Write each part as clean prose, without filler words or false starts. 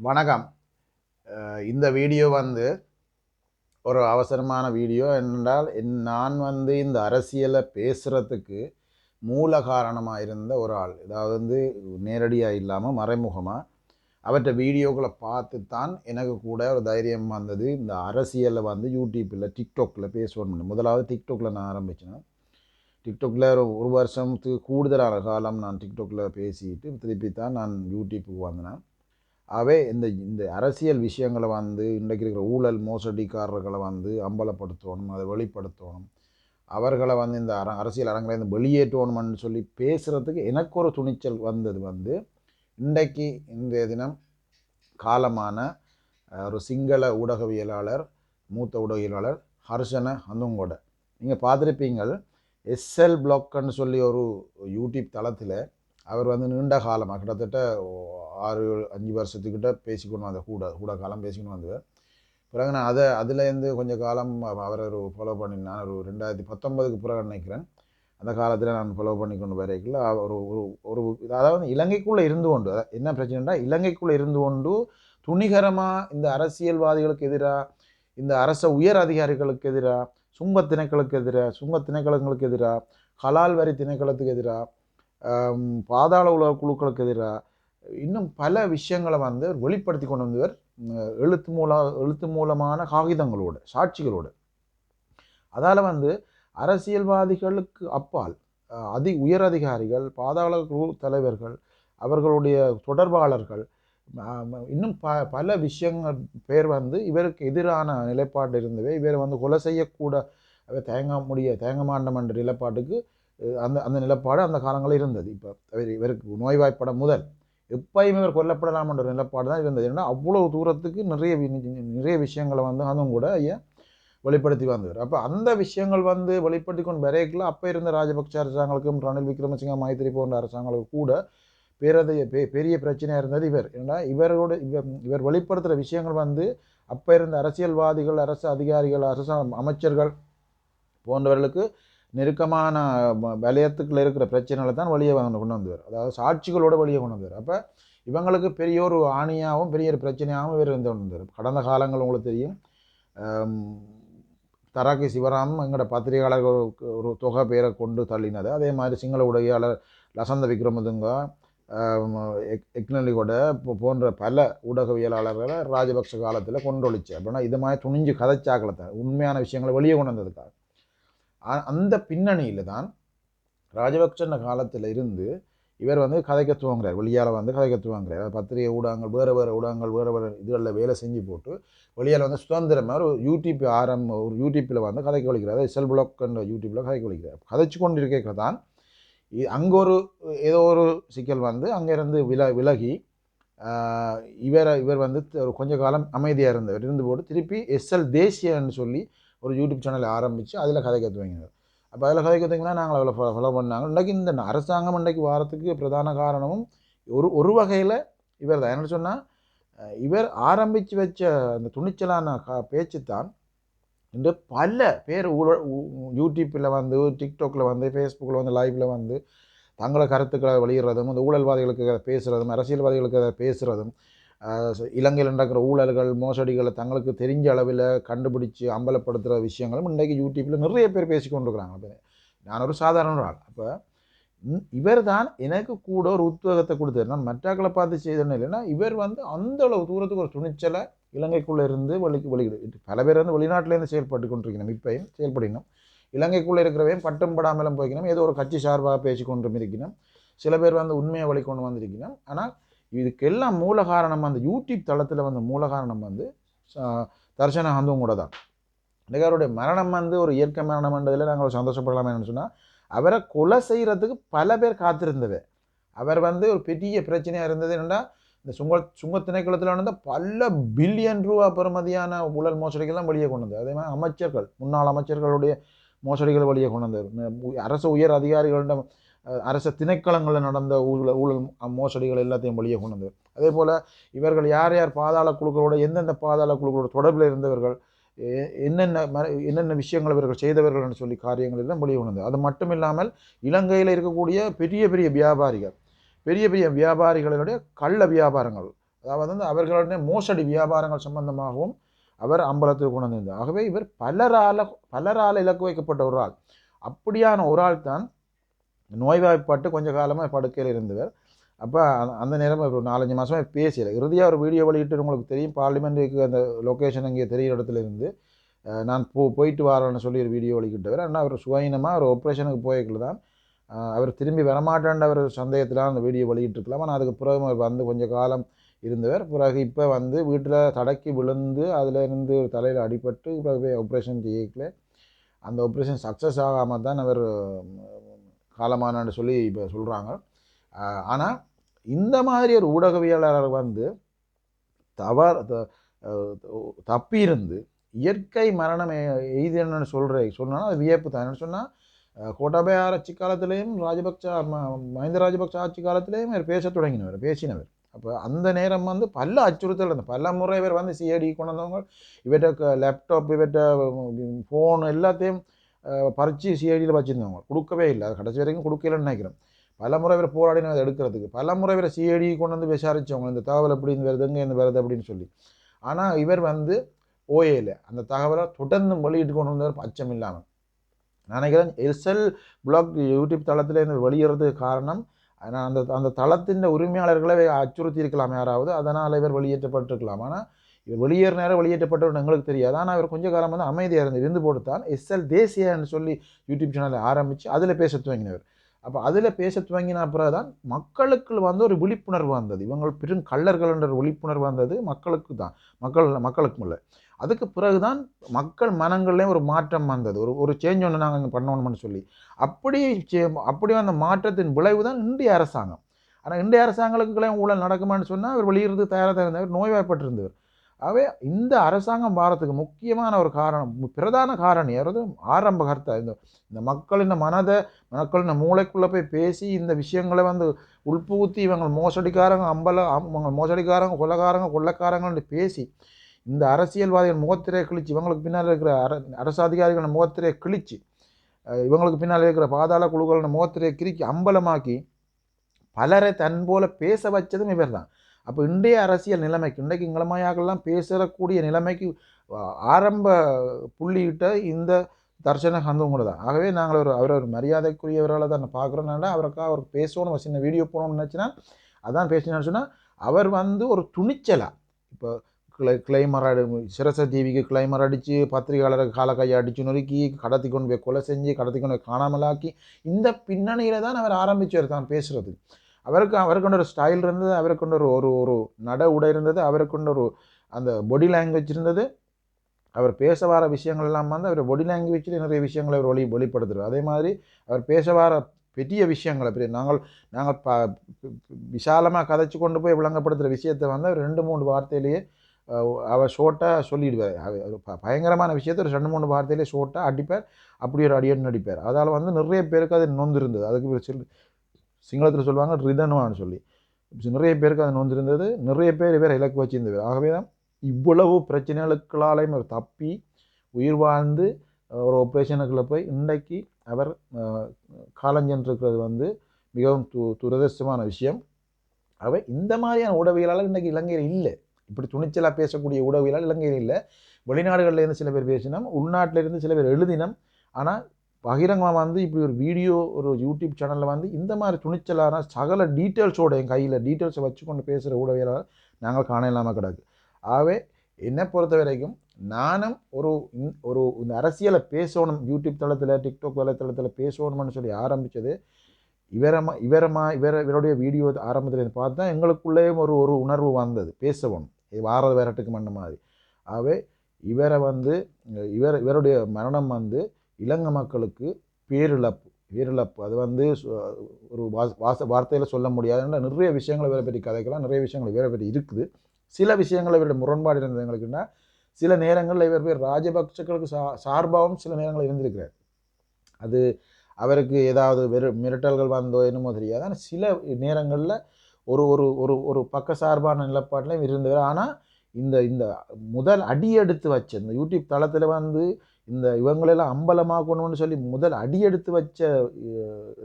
வணக்கம். இந்த வீடியோ ஒரு அவசரமான வீடியோ. என்னென்றால் நான் இந்த அரசியலை பேசுகிறதுக்கு மூல காரணமாக இருந்த ஒரு ஆள், அதாவது நேரடியாக இல்லாமல் மறைமுகமாக அவற்றை வீடியோக்களை பார்த்து தான் எனக்கு கூட ஒரு தைரியம் வந்தது. இந்த அரசியலை யூடியூப்பில் டிக்டாக்ல பேசுவோம். முதலாவது டிக்டாக்ல நான் ஆரம்பித்தேன். டிக்டாக்ல ஒரு வருஷத்துக்கு கூடுதலான காலம் நான் டிக்டாக்ல பேசிட்டு திருப்பி தான் நான் யூடியூப்புக்கு வந்தேன். ஆகவே இந்த இந்த அரசியல் விஷயங்களை இன்றைக்கு இருக்கிற ஊழல் மோசடிக்காரர்களை அம்பலப்படுத்தணும், அதை வெளிப்படுத்தணும், அவர்களை இந்த அரசியல் அரங்கிலேருந்து வெளியேற்றணும்னு சொல்லி பேசுகிறதுக்கு எனக்கு ஒரு துணிச்சல் வந்தது இன்றைக்கு இன்றைய தினம் காலமான ஒரு சிங்கள ஊடகவியலாளர், மூத்த ஊடகவியலாளர் ஹர்ஷன ஹந்துங்கோட. நீங்கள் பார்த்துருப்பீங்கள், எஸ்எல் பிளாக்னு சொல்லி ஒரு யூடியூப் தளத்தில் அவர் நீண்ட காலமாக கிட்டத்தட்ட 6-5 வருஷத்துக்கிட்ட பேசிக்கொண்டு வந்த கூட காலம் பேசிக்கொண்டு வந்தவர். பிறகு நான் அதுலேருந்து கொஞ்சம் காலம் அவரை ஃபாலோ பண்ணினான். ஒரு 2019க்கு பிறகு நினைக்கிறேன். அந்த காலத்தில் நான் ஃபாலோ பண்ணி கொண்டு வரைக்கல ஒரு ஒரு அதாவது இலங்கைக்குள்ளே இருந்து கொண்டு என்ன பிரச்சனைனா, இலங்கைக்குள்ளே இருந்து கொண்டு துணிகரமாக இந்த அரசியல்வாதிகளுக்கு எதிராக, இந்த அரச உயர் அதிகாரிகளுக்கு எதிராக, சுங்க திணைக்களங்களுக்கு எதிராக, கலால் வரி திணைக்களத்துக்கு எதிராக, பாதாள உலக குழுக்களுக்கு எதிராக இன்னும் பல விஷயங்களை வெளிப்படுத்தி கொண்டு வந்தவர். எழுத்து மூலமான காகிதங்களோடு, சாட்சிகளோடு. அதால் அரசியல்வாதிகளுக்கு அப்பால் உயர் அதிகாரிகள், பாதாள குழு தலைவர்கள், அவர்களுடைய தொடர்பாளர்கள், இன்னும் பல விஷயங்கள் பேர் இவருக்கு எதிரான நிலைப்பாடு இருந்தவை. இவர் கொலை செய்யக்கூட தேங்க மாட்டோம் என்ற நிலைப்பாட்டுக்கு அந்த நிலைப்பாடு அந்த காலங்களில் இருந்தது. இப்போ இவருக்கு நோய்வாய்ப்பட முதல் எப்பயுமே இவர் கொல்லப்படலாம் என்ற நிலைப்பாடு தான் இருந்தது. ஏன்னா அவ்வளவு தூரத்துக்கு நிறைய விஷயங்களை அதுவும் கூட வெளிப்படுத்தி வந்தவர். அப்போ அந்த விஷயங்கள் வெளிப்படுத்தி கொண்டு வரைக்கல அப்போ இருந்த ராஜபக்ச அரசாங்கங்களுக்கும் ரணில் விக்ரமசிங்க, மைத்திரி போன்ற அரசாங்கங்களுக்கு கூட பெரிய பிரச்சனையாக இருந்தது இவர். ஏன்னா இவர் வெளிப்படுத்துகிற விஷயங்கள் அப்போ இருந்த அரசியல்வாதிகள், அரசு அதிகாரிகள், அரசு அமைச்சர்கள் போன்றவர்களுக்கு நெருக்கமான வலயத்துக்குள்ள இருக்கிற பிரச்சனைகளை தான் வெளியே கொண்டு வந்தவர். அதாவது சாட்சிகளோட வெளியே கொண்டு வந்தவர். அப்போ இவங்களுக்கு பெரிய ஒரு ஆணியாகவும் பெரிய ஒரு பிரச்சனையாகவும் இவர் இருந்து கொண்டு வந்தார். கடந்த காலங்கள் உங்களுக்கு தெரியும், தராக்கி சிவராம் எங்களோட பத்திரிகையாளர்கள் ஒரு தொகை பேரை கொண்டு தள்ளினது. அதே மாதிரி சிங்கள ஊடகவியலாளர் லசந்த விக்ரமதுங்க, எக்னலிகோட போன்ற பல ஊடகவியலாளர்களை ராஜபக்ச காலத்தில் கொண்டொழிச்சு. அப்படின்னா இது மாதிரி துணிஞ்சு கதைச்சாக்களத்தை உண்மையான விஷயங்களை வெளியே கொண்டு வந்ததுக்காக. அந்த பின்னணியில் தான் ராஜபக்ச காலத்தில் இருந்து இவர் கதைக்க துவங்குறார். வெளியால் கதைக்க துவங்குறார். பத்திரிகை ஊடகங்கள் வேறு இதுகளில் வேலை செஞ்சு போட்டு வெளியால் சுதந்திரமாக ஒரு யூடியூப்பில் கதைக்க வலிக்கிறார். எஸ்எல் பிளாக் என்ற யூடியூப்பில் கதைக்க வலிக்கிறார். கதைச்சு கொண்டு இருக்க தான் அங்கே ஏதோ ஒரு சிக்கல் அங்கேருந்து விலகி இவர் ஒரு கொஞ்ச காலம் அமைதியாக இருந்தவர். இருந்து போட்டு திருப்பி எஸ்எல் தேசியன்னு சொல்லி ஒரு யூடியூப் சேனலை ஆரம்பித்து அதில் கதை கற்றுவீங்க. அப்போ அதில் கதை கற்றுங்கன்னா நாங்கள் அதில் ஃபாலோ பண்ணாங்க. இன்றைக்கி இந்த அரசாங்கம் இன்றைக்கு வாரத்துக்கு பிரதான காரணமும் ஒரு வகையில் இவர் தான். என்ன சொன்னால், இவர் ஆரம்பித்து வச்ச அந்த துணிச்சலான பேச்சு தான் இன்று பல பேர் யூடியூப்பில் டிக்டாக்ல ஃபேஸ்புக்கில் லைவில் தங்களை கருத்துக்களை வெளியிடுறதும், இந்த ஊழல்வாதிகளுக்கு பேசுகிறதும், அரசியல்வாதிகளுக்கு அதை பேசுகிறதும், இலங்கையில் நடக்கிற ஊழல்கள் மோசடிகளை தங்களுக்கு தெரிஞ்ச அளவில் கண்டுபிடிச்சி அம்பலப்படுத்துகிற விஷயங்களும் இன்றைக்கு யூடியூப்பில் நிறைய பேர் பேசி கொண்டிருக்கிறாங்க. அப்போ நான் ஒரு சாதாரண ஆள். அப்போ இவர் தான் எனக்கு கூட ஒரு உத்வேகத்தை கொடுத்தார். நான் மற்றாக்களை பார்த்து செய்தேன்னு இல்லைன்னா, இவர் அந்த அளவு தூரத்துக்கு ஒரு துணிச்சலை இலங்கைக்குள்ளே இருந்து வெளியிடு. பல பேர் வெளிநாட்டிலேருந்து செயல்பட்டு கொண்டிருக்கணும். இப்பயும் செயல்படணும். இலங்கைக்குள்ளே இருக்கிறவையும் பட்டும் படாமலும் போய்க்கணும். ஏதோ ஒரு கட்சி சார்பாக பேசி கொண்டும் இருக்கணும். சில பேர் உண்மையை வழிகொண்டு வந்திருக்கணும். ஆனால் இதுக்கெல்லாம் மூல காரணம் அந்த யூடியூப் தளத்தில் மூல காரணம் தர்ஷன ஹந்தும் கூட தான். இன்றைக்கு அவருடைய மரணம் ஒரு இயற்கை மரணம் என்றதில் நாங்கள் சந்தோஷப்படலாமே சொன்னால், அவரை கொலை செய்கிறதுக்கு பல பேர் காத்திருந்தவர். அவர் ஒரு பெரிய பிரச்சனையாக இருந்தது என்னென்னா, இந்த சுங்க திணைக்களத்தில் பல பில்லியன் ரூபா பெறுமதியான ஊழல் மோசடிகள்லாம் வெளியே கொண்டு வந்தது. அதே மாதிரி அமைச்சர்கள், முன்னாள் அமைச்சர்களுடைய மோசடிகள் வெளியே கொண்டு வந்தார். அரசு உயர் அதிகாரிகளிடம், அரச திணைக்களங்களில் நடந்த ஊழல் மோசடிகள் எல்லாத்தையும் வெளியே கொண்டு வந்தது. அதே போல் இவர்கள் யார் யார் பாதாள குழுக்களோட, எந்தெந்த பாதாள குழுக்களோட தொடர்பில் இருந்தவர்கள், என்னென்ன விஷயங்கள் இவர்கள் செய்தவர்கள் என்று சொல்லி காரியங்கள் எல்லாம் வெளியே கொண்டு வந்தது. அது மட்டும் இல்லாமல் இலங்கையில் இருக்கக்கூடிய பெரிய பெரிய வியாபாரிகளுடைய கள்ள வியாபாரங்கள், அதாவது வந்து அவர்களுடைய மோசடி வியாபாரங்கள் சம்பந்தமாகவும் அவர் அம்பலத்துக்கு கொண்டு வந்திருந்தார். ஆகவே இவர் பலரால் இலக்கு வைக்கப்பட்ட ஒரு ஆள். அப்படியான ஒரு ஆள் தான் நோய்வாய்ப்பட்டு கொஞ்ச காலமாக படுக்கையில் இருந்தவர். அப்போ அந்த நேரம் ஒரு 4-5 மாதமாக பேசலை. இறுதியாக ஒரு வீடியோ வெளியிட்டு உங்களுக்கு தெரியும், பார்லிமெண்ட்டுக்கு அந்த லொக்கேஷன் அங்கே தெரிகிற இடத்துல இருந்து நான் போயிட்டு வரேன்னு சொல்லி ஒரு வீடியோ வெளியிட்டவர். ஆனால் அவர் சுயநமாக ஒரு ஆப்ரேஷனுக்கு போய்க்குள்ள தான் அவர் திரும்பி வரமாட்டேன்ற ஒரு சந்தேகத்தில் அந்த வீடியோ வெளியிட்டிருக்கலாம். ஆனால் அதுக்கு பிறகு அவர் வந்து கொஞ்சம் காலம் இருந்தவர். பிறகு இப்போ வந்து வீட்டில் தடக்கி விழுந்து அதில் இருந்து ஒரு தலையில் அடிபட்டு பிறகு ஆப்ரேஷன் செய்யல. அந்த ஆப்ரேஷன் சக்ஸஸ் ஆகாமல் தான் அவர் காலமானான்னு சொல்லி இப்போ சொல்கிறாங்க. ஆனால் இந்த மாதிரி ஒரு ஊடகவியலாளர் வந்து தப்பி இருந்து இயற்கை மரணம் எய்துன்னு சொன்னால் அது வியப்பு தான். என்னென்னு சொன்னால் கோட்டாபய ஆட்சி காலத்திலேயும் மஹிந்த ராஜபக்ச ஆட்சி காலத்திலேயும் அவர் பேசினவர். அப்போ அந்த நேரம் வந்து பல அச்சுறுத்தல் இருந்தது. பல முறை இவர் வந்து சிஐடி கொண்டு வந்தவங்க இவர்கிட்ட லேப்டாப் இவர்கிட்ட ஃபோன் எல்லாத்தையும் பறித்து சிஐடியில் வச்சுருந்தவங்க கொடுக்கவே இல்லை. அது கடைசி வரைக்கும் கொடுக்கலன்னு நினைக்கிறேன். பல முறை இவர் போராடின அதை எடுக்கிறதுக்கு. பல முறை இவர் சிஐடி கொண்டு வந்து விசாரித்தவங்க இந்த தகவல் எப்படின்னு வருது, எங்கே இருந்து வருது அப்படின்னு சொல்லி. ஆனால் இவர் வந்து ஓஏல அந்த தகவலை தொடர்ந்து வெளியிட்டு கொண்டு வந்தவர் அச்சம் இல்லாமல். நான் நினைக்கிறேன் எஸ்எல் பிளாக் யூடியூப் தளத்தில் இருந்து வெளியேறதுக்கு காரணம் அந்த தளத்தின் உரிமையாளர்களை அச்சுறுத்தி இருக்கலாம் யாராவது, அதனால் இவர் வெளியேற்றப்பட்டிருக்கலாம். ஆனால் இவர் வெளியேற நேரம் வெளியேற்றப்பட்டவர் எங்களுக்கு தெரியாது. ஆனால் இவர் கொஞ்ச காலம் வந்து அமைதியாக இருந்து போட்டுத்தான் எஸ்எல் தேசியன்னு சொல்லி யூடியூப் சேனலை ஆரம்பித்து அதில் பேச துவங்கினவர். அப்போ அதில் பேச துவங்கின பிறகு தான் மக்களுக்கு வந்து ஒரு விழிப்புணர்வு வந்தது. இவங்க பெரும் கள்ளர்கள் என்ற விழிப்புணர்வு வந்தது மக்களுக்கு தான், மக்களுக்கும் இல்லை. அதுக்கு பிறகு தான் மக்கள் மனங்கள்லேயும் ஒரு மாற்றம் வந்தது. ஒரு சேஞ்ச் ஒன்று நாங்கள் இங்கே பண்ணணும்னு சொல்லி அப்படி அந்த மாற்றத்தின் விளைவு தான் இந்திய அரசாங்கம். ஆனால் இந்திய அரசாங்கங்களுக்கெல்லாம் ஊழல் நடக்குமான்னு சொன்னால் அவர் வெளியிடுறது தயாராக இருந்தவர், நோய்வாய்ப்பட்டிருந்தவர். ஆகவே இந்த அரசாங்கம் வாரத்துக்கு முக்கியமான ஒரு காரணம், பிரதான காரணி அதாவது ஆரம்ப கர்த்தா இந்த மக்களின் மக்களின் மூளைக்குள்ளே போய் பேசி இந்த விஷயங்களை வந்து உள்புகுத்தி இவங்க மோசடிக்காரங்க இவங்க மோசடிக்காரங்க கொள்ளக்காரங்கன்னு பேசி இந்த அரசியல்வாதிகள் முகத்திரையை கிழிச்சு, இவங்களுக்கு பின்னால் இருக்கிற அரசு அதிகாரிகளின் முகத்திரையை கிழிச்சு, இவங்களுக்கு பின்னால் இருக்கிற பாதாள குழுக்களின் முகத்திரையை கிறுக்கி அம்பலமாக்கி பலரை தன் போல பேச வச்சதும் இவர் தான். அப்போ இன்றைய அரசியல் நிலைமைக்கு இன்றைக்கு இங்களமையாகலாம் பேசக்கூடிய நிலைமைக்கு ஆரம்ப புள்ளியிட்ட இந்த தர்ஷன ஹந்தும் தான். ஆகவே நாங்கள் அவர் ஒரு மரியாதைக்குரியவர்களை தான் பார்க்குறோம். அவர் பேசணும், சின்ன வீடியோ போகணும்னு நினச்சினா அதான் பேசினான்னு சொன்னால் அவர் வந்து ஒரு துணிச்சலாக இப்போ கிளைமர் சிரச டிவிக்கு கிளைமர் அடித்து பத்திரிகையாளருக்கு கால கையை அடித்து நொறுக்கி கடத்தி கொண்டு போய் கொலை செஞ்சு கடத்தி கொண்டு போய் காணாமலாக்கி இந்த பின்னணியில் தான் அவர் ஆரம்பித்தார் தான் பேசுகிறதுக்கு. அவருக்குண்ட ஒரு ஸ்டைல் இருந்தது, அவருக்குண்ட ஒரு நட உடை இருந்தது, அவருக்குண்ட ஒரு அந்த பாடி லாங்குவேஜ் இருந்தது. அவர் பேச வர விஷயங்கள் எல்லாம் வந்து அவர் பாடி லாங்குவேஜில் நிறைய விஷயங்களை அவர் வெளிப்படுத்துகிறார். அதே மாதிரி அவர் பேச வர பெரிய விஷயங்களை நாங்கள் விசாலமாக கதைச்சு கொண்டு போய் விளங்கப்படுத்துகிற விஷயத்தை வந்து அவர் 2-3 வார்த்தையிலேயே அவர் ஷோட்டாக சொல்லிடுவார். பயங்கரமான விஷயத்தை ஒரு 2-3 வார்த்தையிலேயே ஷோட்டாக அடிப்பார், அப்படி ஒரு அடியன்னு அடிப்பார். அதால் வந்து நிறைய பேருக்கு அது நொந்திருந்தது. அதுக்கு சிங்களத்தில் சொல்லுவாங்க ரிதனுவான்னு சொல்லி. நிறைய பேருக்கு அது நொந்திருந்தது. நிறைய பேர் இவர் இலக்கு வச்சிருந்தவர். ஆகவே தான் இவ்வளவு பிரச்சனைகளுக்களாலையும் அவர் தப்பி உயிர் வாழ்ந்து ஒரு ஆப்ரேஷனுக்குள்ளே போய் இன்றைக்கு அவர் காலஞ்சென்றிருக்கிறது வந்து மிகவும் துரதிர்ஷ்டமான விஷயம். ஆகவே இந்த மாதிரியான ஊடகவியலாளர் இன்றைக்கு இலங்கையில் இல்லை. இப்படி துணிச்சலாக பேசக்கூடிய ஊடகவியலாளர் இலங்கையில் இல்லை. வெளிநாடுகளிலேருந்து சில பேர் பேசினோம், உள்நாட்டிலேருந்து சில பேர் எழுதினோம். ஆனால் பகிரங்கமாக வந்து இப்படி ஒரு வீடியோ ஒரு யூடியூப் சேனலில் வந்து இந்த மாதிரி துணிச்சலான சகல டீட்டெயில்ஸோட என் கையில் டீட்டெயில்ஸை வச்சுக்கொண்டு பேசுகிற ஊடகவியலாளர் நாங்கள் காண இல்லாமல் கிடக்கு. ஆகவே என்னை பொறுத்த வரைக்கும் நானும் ஒரு இந்த அரசியலை பேசணும், யூடியூப் தளத்தில் டிக்டாக் வலைத்தளத்தில் பேசணும்னு சொல்லி ஆரம்பித்தது இவருடைய வீடியோ ஆரம்பத்தில் பார்த்து தான் எங்களுக்குள்ளேயும் ஒரு உணர்வு வந்தது, பேசணும் வாரது வேறட்டுக்கு மண்ண மாதிரி. ஆகவே இவரை வந்து இவருடைய மரணம் வந்து இலங்கை மக்களுக்கு பேரிழப்பு. அது வந்து ஒரு வார்த்தையில் சொல்ல முடியாதுன்னா நிறைய விஷயங்களை வேற பற்றி கதைக்கலாம், நிறைய விஷயங்கள் வேற பற்றி இருக்குது. சில விஷயங்கள் இவருடைய முரண்பாடு இருந்தது எங்களுக்குன்னா, சில நேரங்களில் இவர் பேர் ராஜபக்சர்களுக்கு சார்பாகவும் சில நேரங்கள் இருந்திருக்கிறார். அது அவருக்கு ஏதாவது மிரட்டல்கள் வந்தோ என்னமோ தெரியாது. ஆனால் சில நேரங்களில் ஒரு ஒரு ஒரு பக்க சார்பான நிலப்பாட்டிலையும் இருந்தவர். ஆனால் இந்த முதல் அடியெடுத்து வச்ச இந்த யூடியூப் தளத்தில் வந்து இந்த இவங்களெல்லாம் அம்பலமாக்கணும்னு சொல்லி முதல் அடியெடுத்து வச்ச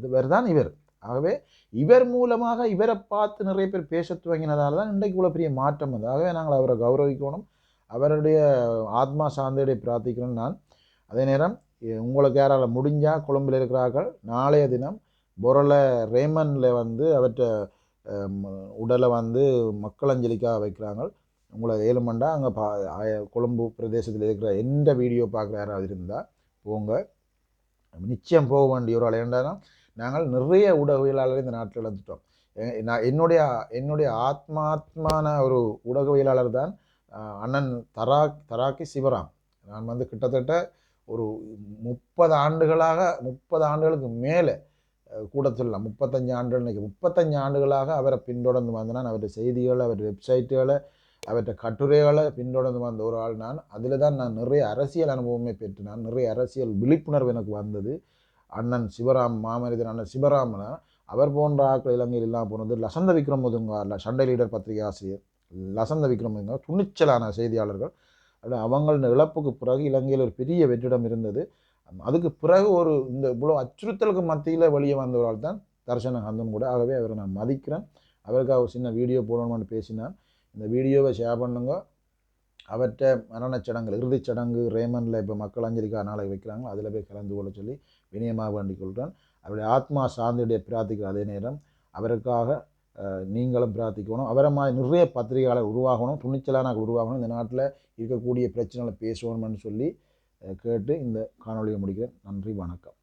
இவர் தான் இவர். ஆகவே இவர் மூலமாக இவரை பார்த்து நிறைய பேர் பேச துவங்கினதால தான் இன்றைக்கு இவ்வளோ பெரிய மாற்றம் வந்து. ஆகவே நாங்கள் அவரை கௌரவிக்கணும், அவருடைய ஆத்மா சார்ந்தடைய பிரார்த்திக்கணும். நான் அதே நேரம் உங்களுக்கு யாரால் முடிஞ்சால் கொழும்பில் இருக்கிறார்கள் நாளைய தினம் பொருளை ரேமனில் வந்து அவற்றை உடலை வந்து மக்கள் அஞ்சலிக்காக வைக்கிறாங்க. உங்களை ஏழுமண்டா அங்கே கொழும்பு பிரதேசத்தில் இருக்கிற எந்த வீடியோ பார்க்குற யாராவது இருந்தால் போங்க, நிச்சயம் போக வேண்டிய ஒரு ஆள். ஏன்டா நாங்கள் நிறைய ஊடகவியலாளர் இந்த நாட்டில் இழந்துட்டோம். நான் என்னுடைய ஆத்மாத்மான ஒரு ஊடகவியலாளர் தான் அண்ணன் தராக்கி சிவராம். நான் வந்து கிட்டத்தட்ட ஒரு 30 ஆண்டுகளுக்கு மேலே கூட சொல்லலாம், 35 ஆண்டுகள், இன்றைக்கி 35 ஆண்டுகளாக அவரை பின்தொடர்ந்து வந்தேன். அவருடைய செய்திகளை, அவருடைய வெப்சைட்டுகளை, அவற்றை கட்டுரைகளை பின்தொடர்ந்து வந்த ஒரு ஆள் நான். அதில் தான் நான் நிறைய அரசியல் அனுபவமே பெற்று, நான் நிறைய அரசியல் விழிப்புணர்வு எனக்கு வந்தது. அண்ணன் சிவராம், மாமனிதன் அண்ணன் சிவராமனா அவர் போன்ற ஆட்கள் இலங்கையில் இல்லாமல் போனது. லசந்த விக்ரமதுங்க சண்டை லீடர் பத்திரிகை ஆசிரியர் லசந்த விக்ரமதுங்க துணிச்சலான செய்தியாளர்கள். அவங்கள இழப்புக்கு பிறகு இலங்கையில் ஒரு பெரிய வெற்றிடம் இருந்தது. அதுக்கு பிறகு ஒரு இந்த இவ்வளோ அச்சுறுத்தலுக்கு மத்தியில் வெளியே வந்தவரால் தான் தர்ஷன ஹந்தன் கூட. ஆகவே அவரை நான் மதிக்கிறேன். அவருக்காக ஒரு சின்ன வீடியோ போடணும்னு பேசினான். இந்த வீடியோவை ஷேர் பண்ணுங்க. அவற்றை மரணச்சடங்கு, இறுதிச் சடங்கு ரேமனில் இப்போ மக்கள் அஞ்சலிக்காக நாளைக்கு வைக்கிறாங்க, அதில் போய் கலந்து கொள்ள சொல்லி வினயமாக வேண்டிக் கொள்கிறேன். அவருடைய ஆத்மா சாந்தியுடைய பிரார்த்திக்கிற அதே நேரம் அவருக்காக நீங்களும் பிரார்த்திக்கணும். அவரை மாதிரி நிறைய பத்திரிகையாளர் உருவாகணும், துணிச்சலான உருவாகணும், இந்த நாட்டில் இருக்கக்கூடிய பிரச்சனைகளை பேசணும்னு சொல்லி கேட்டு இந்த காணொலியை முடிக்கிறேன். நன்றி, வணக்கம்.